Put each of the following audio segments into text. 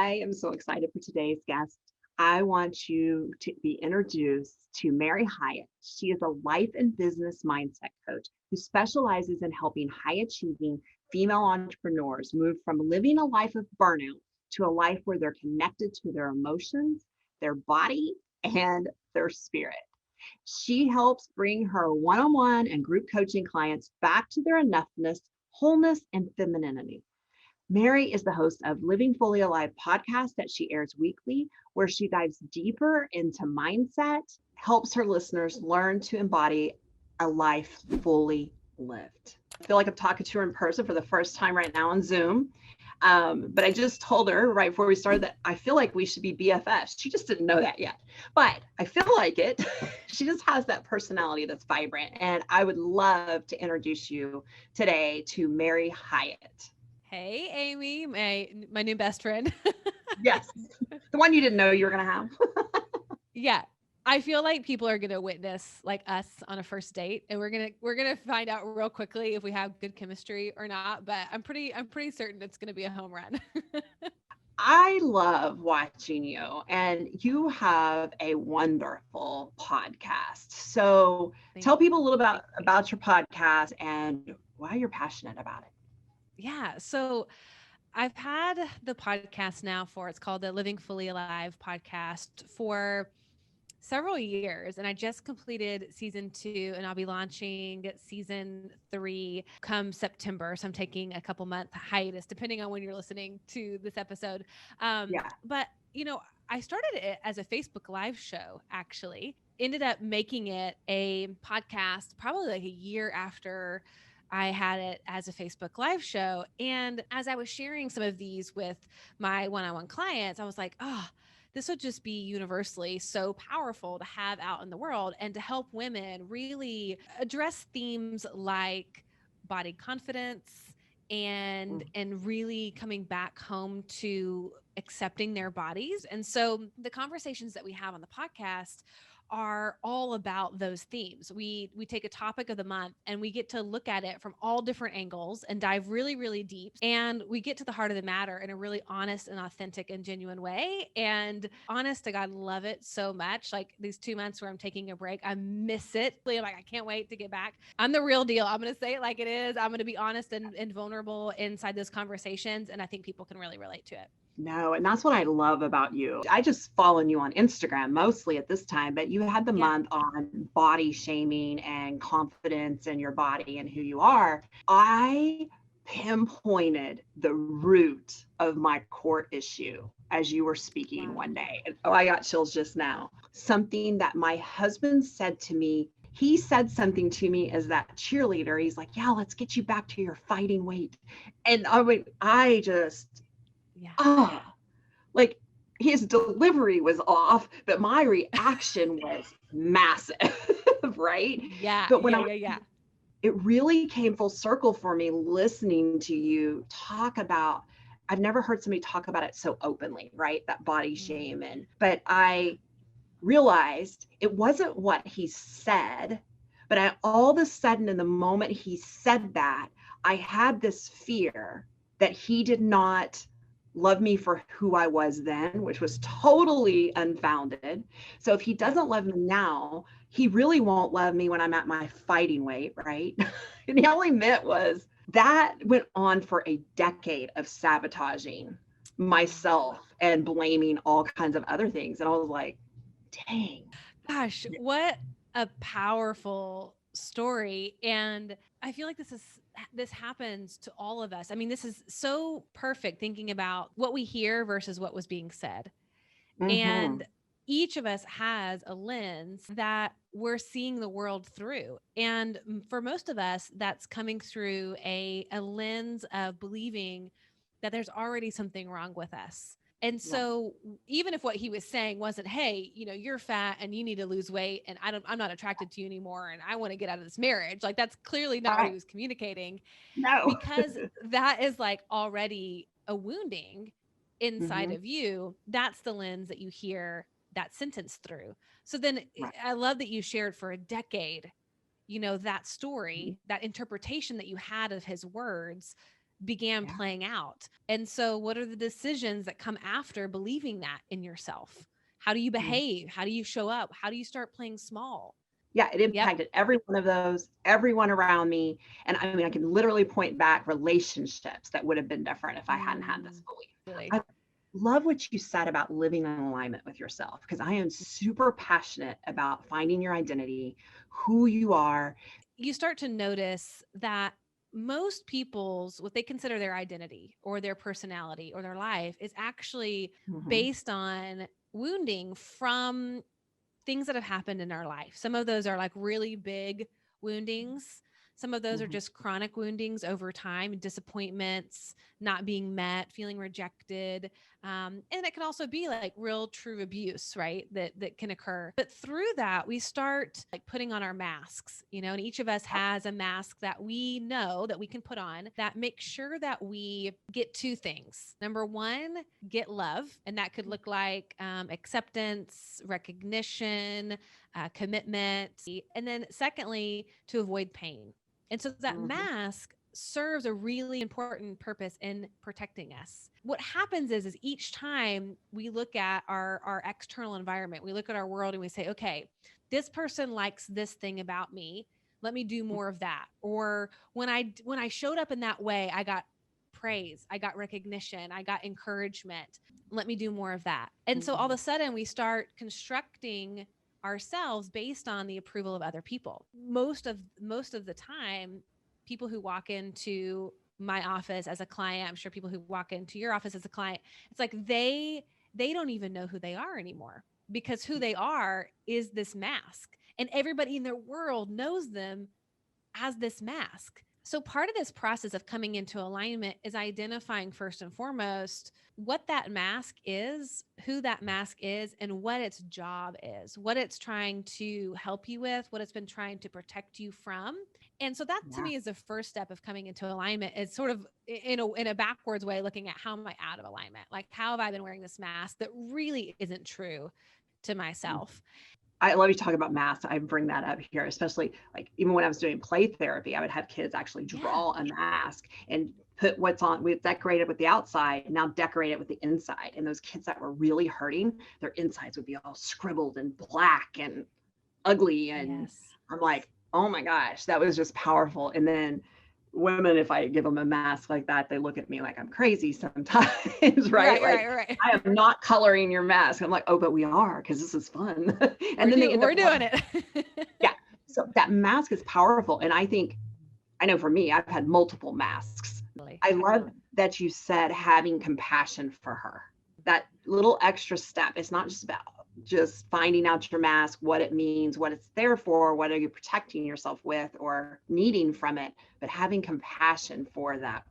I am so excited for today's guest. I want you to be introduced to Mary Hyatt. She is a life and business mindset coach who specializes in helping high achieving female entrepreneurs move from living a life of burnout to a life where they're connected to their emotions, their body, and their spirit. She helps bring her one on one and group coaching clients back to their enoughness, wholeness, and femininity. Mary is the host of Living Fully Alive podcast that she airs weekly, where she dives deeper into mindset, helps her listeners learn to embody a life fully lived. I feel like I'm talking to her in person for the first time right now on Zoom. But I just told her right before we started that I feel like we should be BFFs. She just didn't know that yet, but I feel like it. She just has that personality that's vibrant. And I would love to introduce you today to Mary Hyatt. Hey, Amy, my new best friend. Yes, the one you didn't know you were going to have. Yeah. I feel like people are going to witness like us on a first date, and we're going to find out real quickly if we have good chemistry or not, but I'm pretty certain it's going to be a home run. I love watching you, and you have a wonderful podcast. So Thank tell you. people a little about your podcast and why you're passionate about it. Yeah. So I've had the podcast now it's called the Living Fully Alive podcast for several years, and I just completed season 2, and I'll be launching season 3 come September. So I'm taking a couple month hiatus depending on when you're listening to this episode. Yeah. But I started it as a Facebook live show, actually ended up making it a podcast probably like a year after I had it as a Facebook live show. And as I was sharing some of these with my one-on-one clients, I was like, oh, this would just be universally so powerful to have out in the world and to help women really address themes like body confidence and really coming back home to accepting their bodies. And so the conversations that we have on the podcast are all about those themes. We take a topic of the month and we get to look at it from all different angles and dive really, really deep. And we get to the heart of the matter in a really honest and authentic and genuine way. And honest to God, love it so much. Like these 2 months where I'm taking a break, I miss it. I'm like, I can't wait to get back. I'm the real deal. I'm going to say it like it is. I'm going to be honest and vulnerable inside those conversations. And I think people can really relate to it. No, and that's what I love about you. I just following you on Instagram mostly at this time, but you had the Yeah. month on body shaming and confidence in your body and who you are. I pinpointed the root of my core issue as you were speaking one day. And oh, I got chills just now. Something that my husband said to me. He said something to me as that cheerleader. He's like, yeah, let's get you back to your fighting weight. And I just, Yeah. oh, like his delivery was off, but my reaction was massive, right? Yeah. But when Yeah. I, Yeah. Yeah. it really came full circle for me listening to you talk about, I've never heard somebody talk about it so openly, right? That body Mm. shame. But I realized it wasn't what he said, but all of a sudden, in the moment he said that, I had this fear that he did not love me for who I was then, which was totally unfounded. So if he Yeah. doesn't love me now, he really won't love me when I'm at my fighting weight, right? And the only meant was that went on for a decade of sabotaging Mm. myself and blaming all kinds of other things. And I was like, dang. Gosh, what a powerful story. And I feel like this happens to all of us. I mean, this is so perfect thinking about what we hear versus what was being said. Mm-hmm. And each of us has a lens that we're seeing the world through. And for most of us, that's coming through a lens of believing that there's already something wrong with us. And Yeah. so even if what he was saying wasn't, hey, you're fat and you need to lose weight and I'm not attracted to you anymore and I want to get out of this marriage. Like that's clearly not what he Right. was communicating, No. because that is like already a wounding inside Mm-hmm. of you. That's the lens that you hear that sentence through. So then Right. I love that you shared for a decade, that Mm-hmm. story, that interpretation that you had of his words began Yeah. playing out. And so, what are the decisions that come after believing that in yourself? How do you Mm. behave? How do you show up? How do you start playing small? Yeah, it Yep. impacted every one of those, everyone around me. And I mean, I can literally point back relationships that would have been different if I hadn't had this Mm, belief. really. I love what you said about living in alignment with yourself, because I am super passionate about finding your identity, who you are. You start to notice that most people's what they consider their identity or their personality or their life is actually Mhm, based on wounding from things that have happened in our life. Some of those are like really big woundings. Some of those are mhm, just chronic woundings over time, disappointments, not being met, feeling rejected. And it can also be like real true abuse, right? That can occur. But through that, we start like putting on our masks, and each of us yep, has a mask that we know that we can put on that makes sure that we get two things. Number one, get love. And that could look like acceptance, recognition, commitment. And then, secondly, to avoid pain. And so that mhm, mask serves a really important purpose in protecting us. What happens is each time we look at our external environment, we look at our world and we say, okay, this person likes this thing about me. Let me do more of that. Or when I showed up in that way, I got praise, I got recognition, I got encouragement. Let me do more of that. And so all of mhm, a sudden we start constructing ourselves based on the approval of other people. Most of the time, people who walk into my office as a client, I'm sure people who walk into your office as a client, it's like they don't even know who they are anymore, because who they are is this mask, and everybody in their world knows them as this mask. So, part of this process of coming into alignment is identifying first and foremost what that mask is, who that mask is, and what its job is, what it's trying to help you with, what it's been trying to protect you from. And so, that to yeah. me is the first step of coming into alignment. It's sort of in a backwards way, looking at how am I out of alignment? Like, how have I been wearing this mask that really isn't true to myself? I love you talk about masks. I bring that up here, especially like even when I was doing play therapy, I would have kids actually Yeah. draw a mask and put what's on. We decorated with the outside, now decorate it with the inside. And those kids that were really hurting, their insides would be all scribbled and black and ugly. And Yes. I'm like, oh my gosh, that was just powerful. And then women, if I give them a mask like that, they look at me like I'm crazy sometimes, right? Right, Like, right, right. I am not coloring your mask. I'm like, oh, but we are, because this is fun. And then they end up We're doing loving it. it. Yeah. So that mask is powerful. And I think, I know for me, I've had multiple masks. Really. I love that you said having compassion for her. That little extra step. It's not just about just finding out your mask, what it means, what it's there for, what are you protecting yourself with or needing from it, but having compassion for that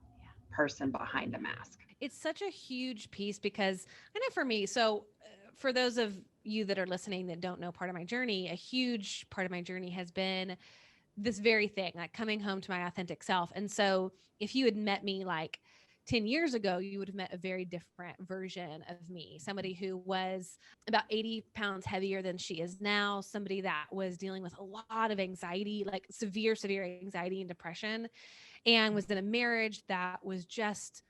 person behind the mask. It's such a huge piece because I know for me, so for those of you that are listening that don't know part of my journey, a huge part of my journey has been this very thing, like coming home to my authentic self. And so if you had met me like 10 years ago, you would have met a very different version of me, somebody who was about 80 pounds heavier than she is now, somebody that was dealing with a lot of anxiety, like severe anxiety and depression, and was in a marriage that was just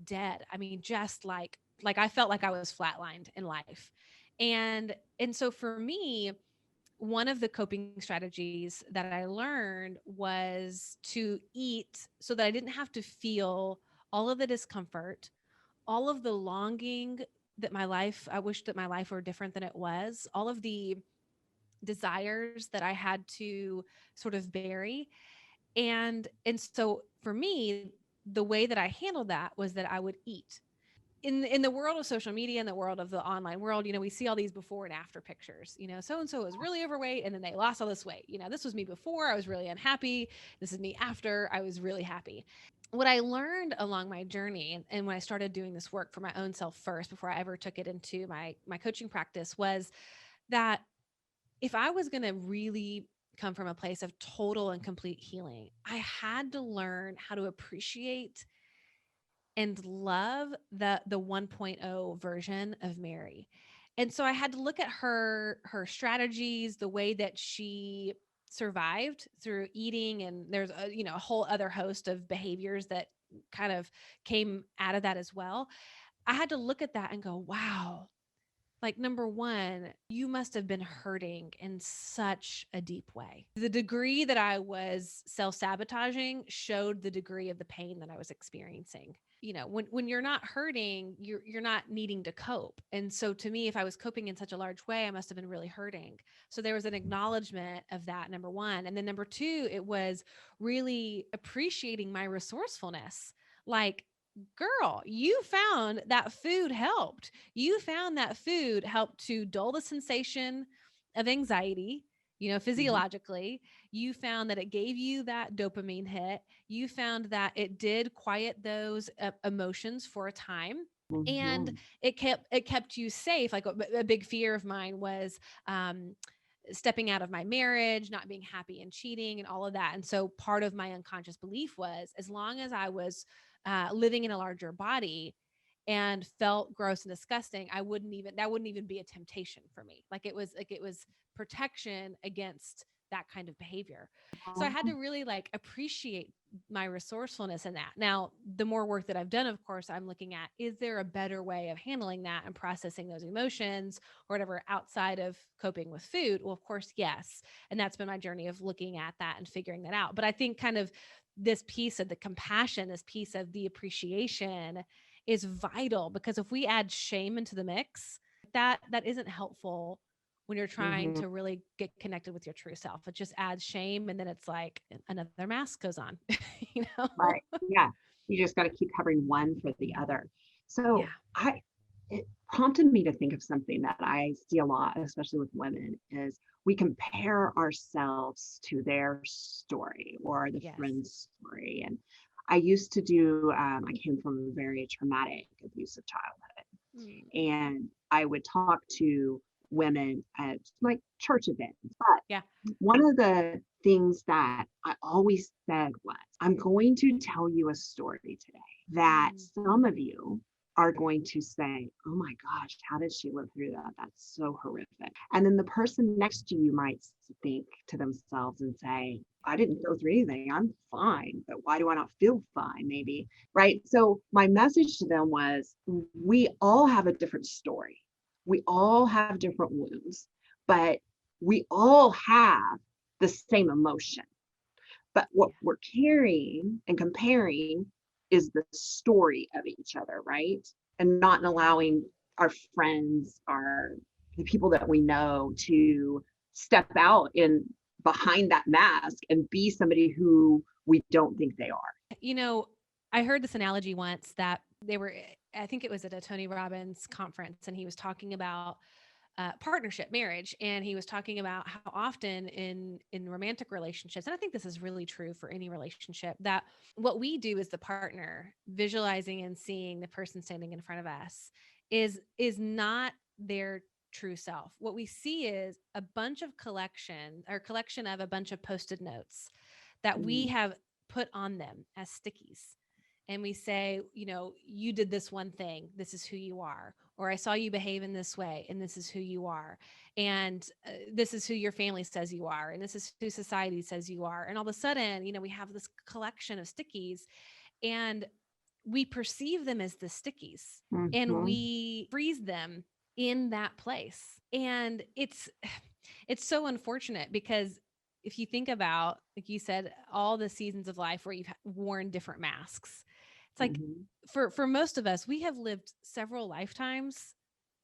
dead. I mean, just like I felt like I was flatlined in life. And so for me, one of the coping strategies that I learned was to eat so that I didn't have to feel all of the discomfort, all of the longing that my life, I wish that my life were different than it was, all of the desires that I had to sort of bury. And so for me, the way that I handled that was that I would eat. In the world of social media, in the world of the online world, we see all these before and after pictures. So and so was really overweight and then they lost all this weight. This was me before, I was really unhappy. This is me after, I was really happy. What I learned along my journey, and when I started doing this work for my own self first before I ever took it into my coaching practice, was that if I was going to really come from a place of total and complete healing, I had to learn how to appreciate and love the 1.0 version of Mary. And so I had to look at her strategies, the way that she survived through eating, and there's a whole other host of behaviors that kind of came out of that as well. I had to look at that and go, wow, like, number one, you must have been hurting in such a deep way. The degree that I was self-sabotaging showed the degree of the pain that I was experiencing. When you're not hurting, you're not needing to cope. And so to me, if I was coping in such a large way, I must have been really hurting. So there was an acknowledgement of that, number one. And then number two, it was really appreciating my resourcefulness. Like, girl, you found that food helped. You found that food helped to dull the sensation of anxiety, Mhm. physiologically. You found that it gave you that dopamine hit. You found that it did quiet those emotions for a time. And Mhm. it kept you safe. Like a big fear of mine was stepping out of my marriage, not being happy and cheating and all of that. And so part of my unconscious belief was, as long as I was living in a larger body and felt gross and disgusting, that wouldn't even be a temptation for me. Like it was protection against that kind of behavior. So I had to really like appreciate my resourcefulness in that. Now, the more work that I've done, of course, I'm looking at, is there a better way of handling that and processing those emotions or whatever outside of coping with food? Well, of course, yes. And that's been my journey of looking at that and figuring that out. But I think kind of this piece of the compassion, this piece of the appreciation is vital, because if we add shame into the mix, that isn't helpful when you're trying Mhm. to really get connected with your true self. It just adds shame, and then it's like another mask goes on, you know? Right. Yeah. You just got to keep covering one for the other. So Yeah. it prompted me to think of something that I see a lot, especially with women, is we compare ourselves to their story or the Yes. friend's story. And I used to do, I came from a very traumatic, abusive childhood. Mm. And I would talk to women at like church events. But Yeah. one of the things that I always said was, I'm going to tell you a story today that Mm. some of you are going to say, oh my gosh, how did she live through that? That's so horrific. And then the person next to you might think to themselves and say, I didn't go through anything. I'm fine, but why do I not feel fine? Maybe. Right. So my message to them was, we all have a different story. We all have different wounds, but we all have the same emotion. But what Yeah. we're carrying and comparing is the story of each other, right? And not allowing our friends, the people that we know to step out in behind that mask and be somebody who we don't think they are. You know, I heard this analogy once that I think it was at a Tony Robbins conference, and he was talking about partnership, marriage, and he was talking about how often in romantic relationships, and I think this is really true for any relationship, that what we do as the partner, visualizing and seeing the person standing in front of us, is not their true self. What we see is a bunch of collection of a bunch of post-it notes that we Mm, have put on them as stickies. And we say, you did this one thing, this is who you are. Or I saw you behave in this way, and this is who you are. And this is who your family says you are. And this is who society says you are. And all of a sudden, we have this collection of stickies, and we perceive them as the stickies, and mhm, we freeze them in that place. And it's so unfortunate, because if you think about, like you said, all the seasons of life where you've worn different masks, it's like, mhm. for most of us, we have lived several lifetimes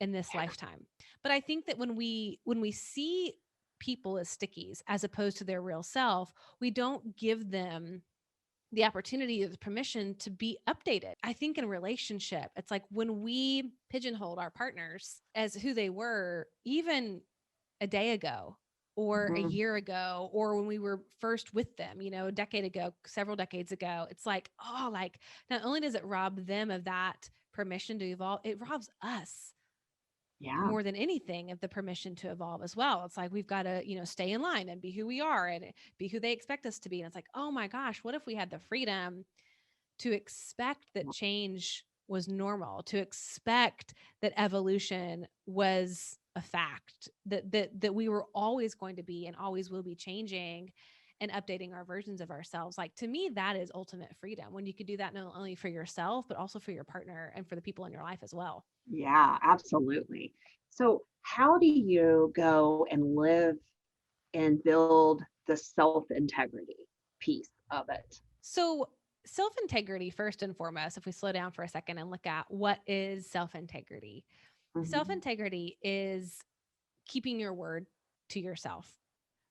in this lifetime. But I think that when we see people as stickies as opposed to their real self, we don't give them the opportunity or the permission to be updated. I think in a relationship, it's like when we pigeonholed our partners as who they were, even a day ago or a Mhm. year ago, or when we were first with them, a decade ago, several decades ago, it's like, oh, like, not only does it rob them of that permission to evolve, it robs us Yeah. more than anything of the permission to evolve as well. It's like we've got to, stay in line and be who we are and be who they expect us to be. And it's like, oh my gosh, what if we had the freedom to expect that change was normal, to expect that evolution was a fact that we were always going to be and always will be changing and updating our versions of ourselves. Like, to me, that is ultimate freedom, when you could do that not only for yourself, but also for your partner and for the people in your life as well. Yeah, absolutely. So, how do you go and live and build the self integrity piece of it? So, self integrity, first and foremost, if we slow down for a second and look at what is self Mhm, integrity is keeping your word to yourself,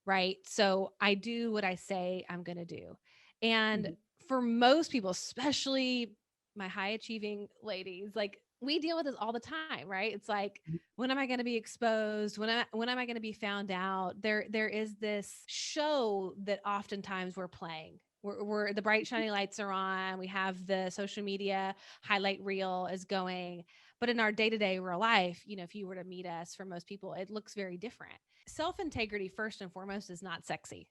right? So, I do what I say I'm going to do. And mhm, for most people, especially my high achieving ladies, like, we deal with this all the time, right? It's like, mhm, when am I going to be exposed? When am I going to be found out? There is this show that oftentimes we're playing. We're the bright shiny lights are on. We have the social media highlight reel is going, but in our day to day real life, if you were to meet us, for most people, it looks very different. Self integrity, first and foremost, is not sexy.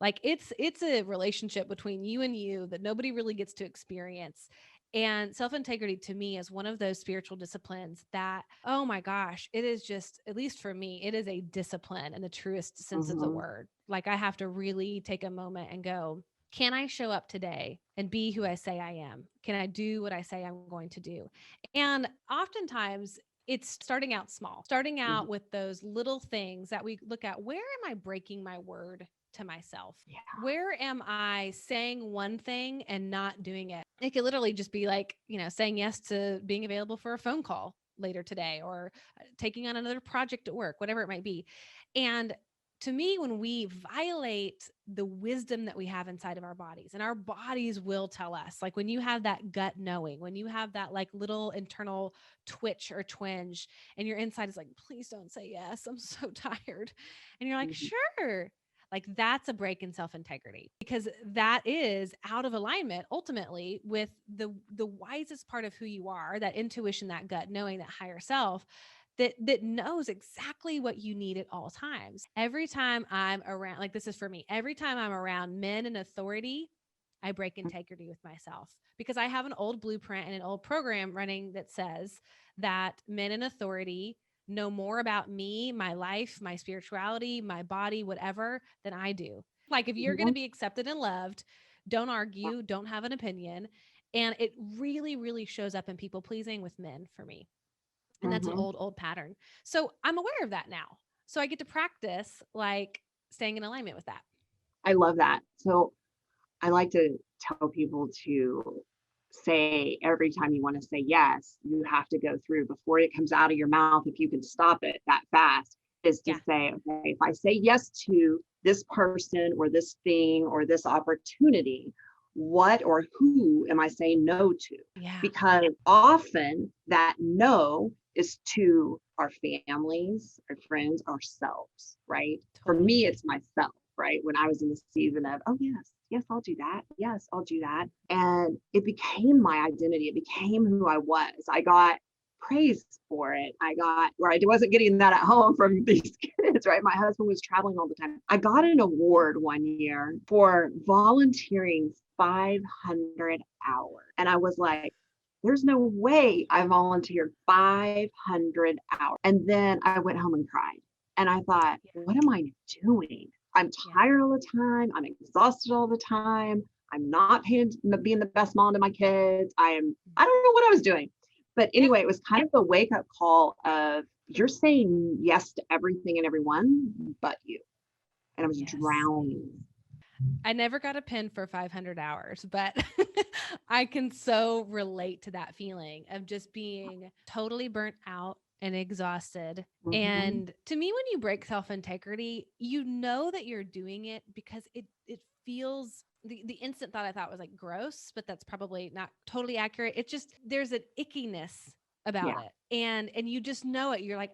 Like, it's a relationship between you and you that nobody really gets to experience. And self integrity, to me, is one of those spiritual disciplines that, oh my gosh, it is just, at least for me, it is a discipline in the truest sense of the mhm, word. Like, I have to really take a moment and go, can I show up today and be who I say I am? Can I do what I say I'm going to do? And oftentimes, it's starting out small, starting mhm. out with those little things that we look at. Where am I breaking my word to myself? Yeah. Where am I saying one thing and not doing it? It could literally just be like, saying yes to being available for a phone call later today, or taking on another project at work, whatever it might be. And to me, when we violate the wisdom that we have inside of our bodies, and our bodies will tell us, like, when you have that gut knowing, when you have that like little internal twitch or twinge, and your inside is like, please don't say yes, I'm so tired. And you're like, Mhm, sure. Like, that's a break in self integrity, because that is out of alignment ultimately with the wisest part of who you are, that intuition, that gut knowing, that higher self that knows exactly what you need at all times. Every time I'm around, like, this is for me, every time I'm around men in authority, I break integrity with myself, because I have an old blueprint and an old program running that says that men in authority know more about me, my life, my spirituality, my body, whatever, than I do. Like, if you're going to mhm. be accepted and loved, don't argue, don't have an opinion. And it really, really shows up in people pleasing with men for me. And that's an Mhm. old pattern. So I'm aware of that now. So I get to practice, like, staying in alignment with that. I love that. So I like to tell people to say every time you want to say yes, you have to go through before it comes out of your mouth. If you can stop it that fast, is to Yeah. say, okay, if I say yes to this person or this thing or this opportunity, what or who am I saying no to? Yeah. Because often that no is to our families, our friends, ourselves, right? For Totally. me, it's myself, right? When I was in the season of, oh, yes, yes, I'll do that. Yes, I'll do that. And it became my identity. It became who I was. I got praised for it. I got where I wasn't getting that at home from these kids, right? My husband was traveling all the time. I got an award one year for volunteering 500 hours. And I was like, there's no way I volunteered 500 hours. And then I went home and cried. And I thought, Yeah. what am I doing? I'm Yeah. tired all the time. I'm exhausted all the time. I'm not being the best mom to my kids. I don't know what I was doing. But Yeah. anyway, it was kind of a wake up call of you're saying yes to everything and everyone but you. And I was Yes. drowning. I never got a pin for 500 hours, but I can so relate to that feeling of just being totally burnt out and exhausted. Mhm, And to me, when you break self integrity, you know that you're doing it because it feels, the instant thought I thought was like gross, but that's probably not totally accurate. It's just, there's an ickiness about yeah. it, and you just know it. You're like,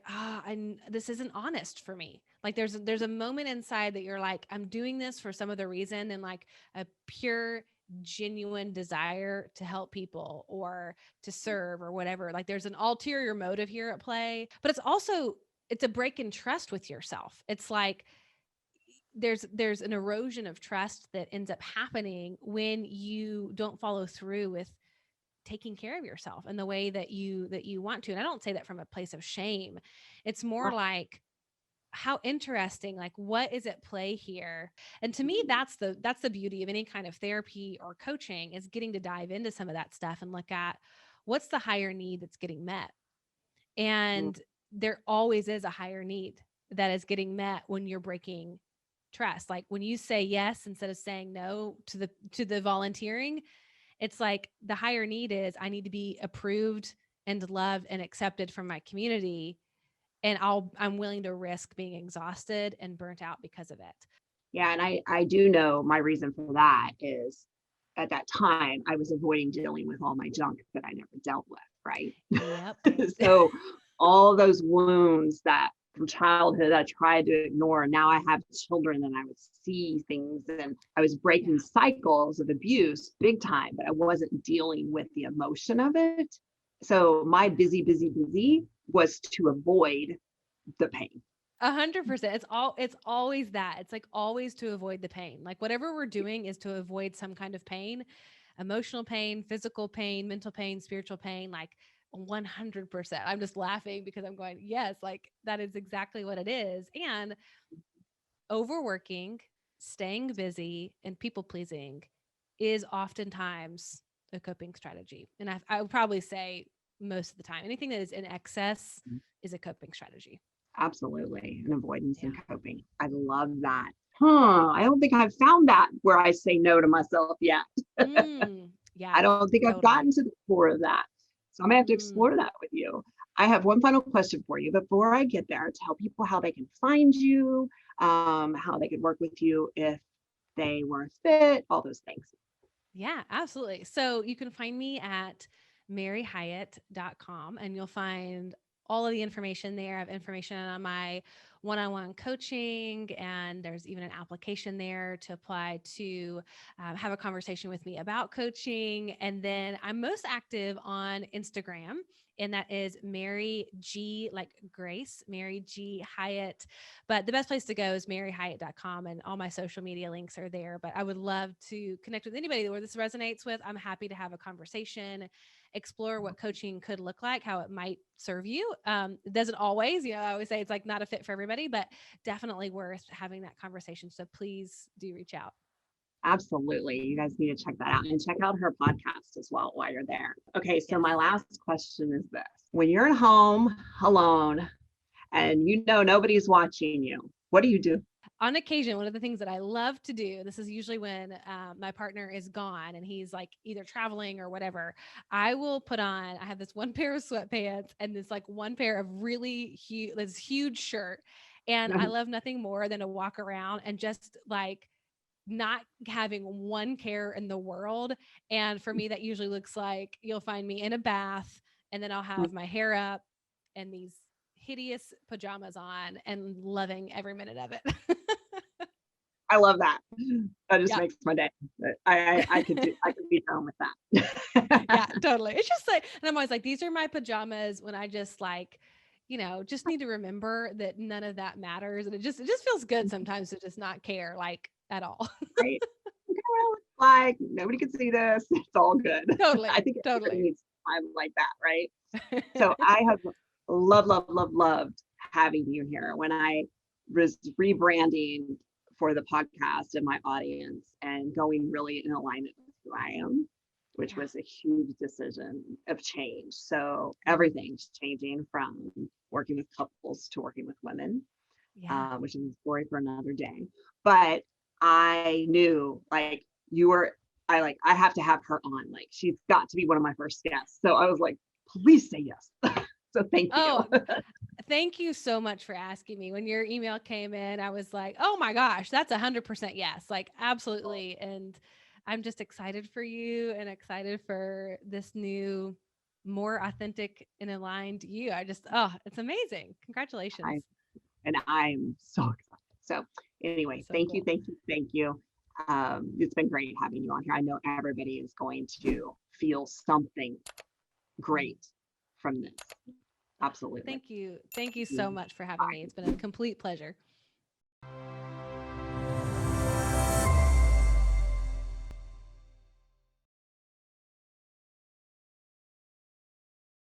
this isn't honest for me. Like, there's a moment inside that you're like, I'm doing this for some other reason than like a pure genuine desire to help people or to serve or whatever. Like, there's an ulterior motive here at play, but it's a break in trust with yourself. It's like there's an erosion of trust that ends up happening when you don't follow through with taking care of yourself in the way that you want to. And I don't say that from a place of shame. It's more like, how interesting, like what is at play here? And to me, that's the beauty of any kind of therapy or coaching, is getting to dive into some of that stuff and look at what's the higher need that's getting met. And there always is a higher need that is getting met when you're breaking trust. Like when you say yes instead of saying no to the volunteering, it's like the higher need is, I need to be approved and loved and accepted from my community, and I'm willing to risk being exhausted and burnt out because of it. Yeah, and I do know my reason for that is, at that time I was avoiding dealing with all my junk that I never dealt with, right? Yep. So all those wounds that from childhood I tried to ignore, now I have children and I would see things, and I was breaking cycles of abuse big time, but I wasn't dealing with the emotion of it. So my busy was to avoid the pain. 100%. It's always that. It's like always to avoid the pain. Like whatever we're doing is to avoid some kind of pain, emotional pain, physical pain, mental pain, spiritual pain, like 100%. I'm just laughing because I'm going, yes, like that is exactly what it is. And overworking, staying busy, and people pleasing is oftentimes a coping strategy. And I would probably say most of the time, anything that is in excess is a coping strategy. Absolutely. And avoidance Yeah. and coping. I love that. I don't think I've found that where I say no to myself yet. Yeah, I don't think I've totally. gotten to the core of that. So I'm gonna have to Mm, explore that with you. I have one final question for you before I get there, to tell people how they can find you, how they could work with you if they were a fit, all those things. yeah, absolutely. So you can find me at maryhyatt.com, and you'll find all of the information there. I have information on my one-on-one coaching, and there's even an application there to apply to have a conversation with me about coaching. And then I'm most active on Instagram, and that is Mary G, like Grace, Mary G Hyatt. But the best place to go is maryhyatt.com, and all my social media links are there. But I would love to connect with anybody where this resonates with. I'm happy to have a conversation, explore what coaching could look like, how it might serve you. It doesn't always, I always say it's like not a fit for everybody, but definitely worth having that conversation. So please do reach out. Absolutely. You guys need to check that out, and check out her podcast as well while you're there. Okay, so Yes. my last question is this. When you're at home alone and nobody's watching you, what do you do? On occasion, one of the things that I love to do, this is usually when my partner is gone and he's like either traveling or whatever, I will put on, I have this one pair of sweatpants and this like one pair of really huge, this huge shirt. And I love nothing more than to walk around and just like not having one care in the world. And for me, that usually looks like you'll find me in a bath, and then I'll have my hair up and these hideous pajamas on and loving every minute of it. I love that. That just Yeah. makes my day. I could be done with that. Yeah, totally. It's just like, and I'm always like, these are my pajamas when I just like, just need to remember that none of that matters. And it just feels good sometimes to just not care like at all. Right? Look at what it looks like. Nobody can see this. It's all good. I Totally. think everybody Totally. needs time like that, right? So I have loved having you here. When I was rebranding for the podcast and my audience and going really in alignment with who I am, which Yeah. was a huge decision of change. So Mm. everything's changing from working with couples to working with women, Yeah. which is a story for another day. But I knew like you were, I have to have her on. Like she's got to be one of my first guests. So I was like, please say yes. So thank you. Oh, thank you so much for asking me. When your email came in, I was like, oh my gosh, that's 100% yes. Like, absolutely. And I'm just excited for you and excited for this new, more authentic and aligned you. It's amazing. Congratulations. I, and I'm so excited. So anyway, So thank you, cool. thank you, thank you. It's been great having you on here. I know everybody is going to feel something great from this. Absolutely. Thank you. Thank you so much for having me. It's been a complete pleasure.